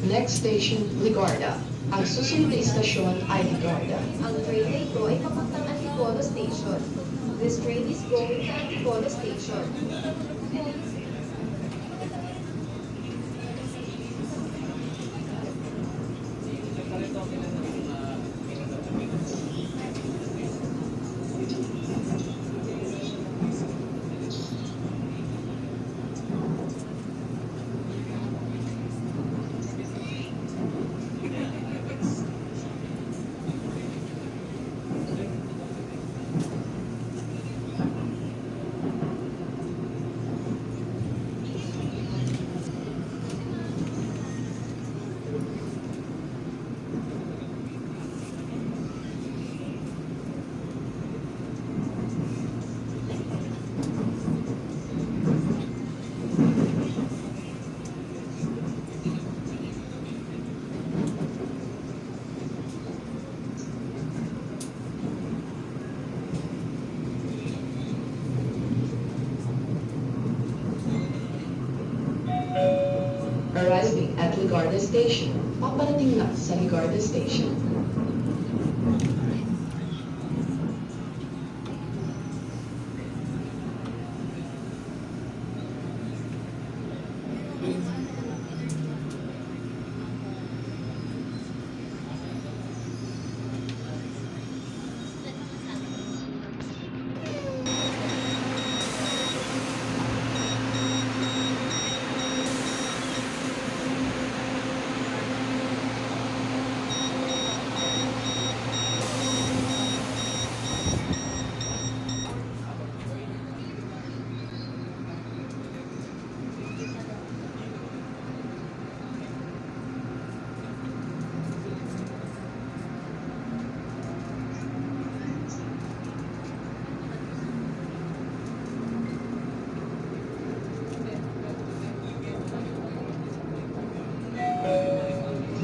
Next station, Ligarda. Ang susunod na istasyon ay Ligarda. Ang train na ito ay papuntang Antipolo Station. This train is going to Antipolo Station. Arriving at Ligarda Station. Paparating na sa Ligarda Station.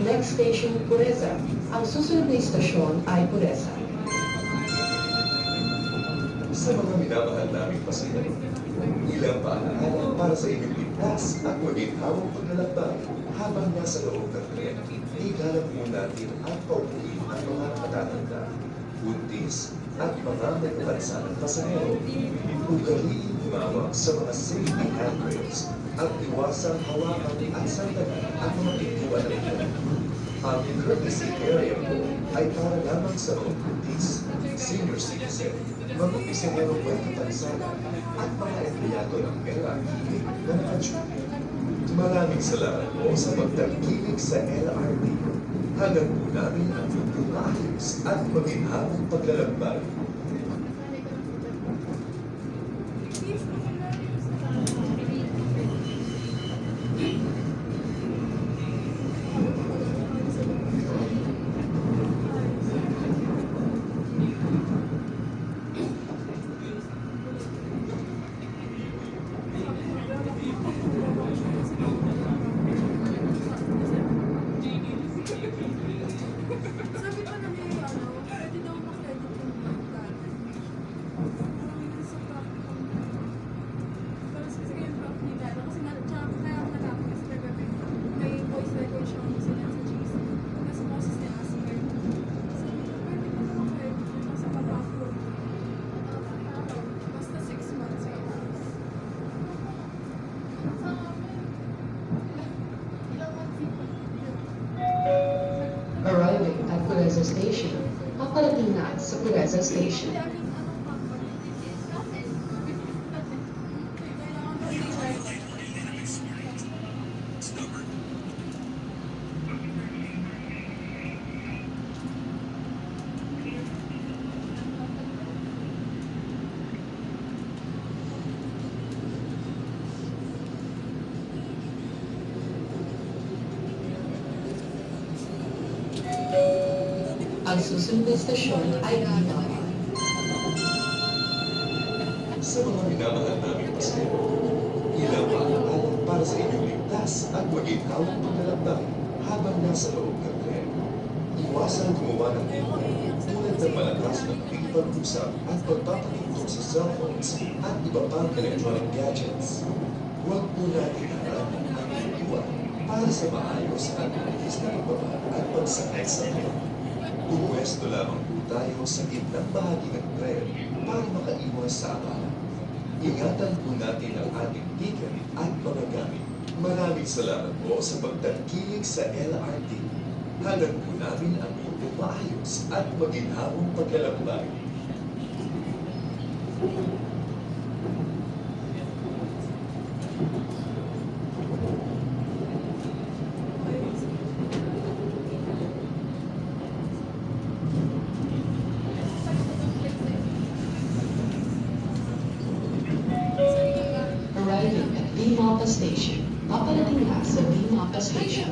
Next station, Pureza. Ang susunod na istasyon ay Pureza. Sa mga minamahal naming pasahero, ilang paalaala para sa inyong ligtas at maginhawang paglalakbay habang nasa loob ng tren. Igalap mo natin at paupuin ang mga matatanda, buntis at mga may kapansanang pasahero. Ugaliin humawak sa mga safety handrails at iwasang hawakan at sandagan ang mga pintuan ng tren. Ang courtesy area po ay para lamang sa mga buntis, senior citizen, mga opisyalero may kapansanan at mga empleyado ng LRT na naka-junior. Maraming salamat po sa pagtangkilik sa LRT. Hanggang po namin ang inyong maayos at maginhawang paglalakbay. Sabi pa namin pwede daw makredit yung Pureza Station. Paparating na sa Pureza Station. Ang susunod na estasyon ay Binaba. Sa mga minamahal naming pasahero, ilang paalala para sa inyong ligtas at maginhawang paglalakbay habang nasa loob ng tren. Iwasan gumawa ng ingay tulad ng malakas na pakikipag-usap at pagpapatutok sa cellphones at iba pang electronic gadgets. Huwag po natin harapan ang iwan para sa maayos at mabilis na pagbaba at pagsakay sa tren. Pumwesto lamang po tayo sa gitnang bahagi ng tren para makaiwas sa abala. Ingatan po natin ang ating ticket at mga gamit. Maraming salamat po sa pagtangkilik sa LRT. Hanggang po namin ang inyong maayos at maginhawang paglalakbay. Arriving at Binaba Station. Paparating na sa Binaba Station.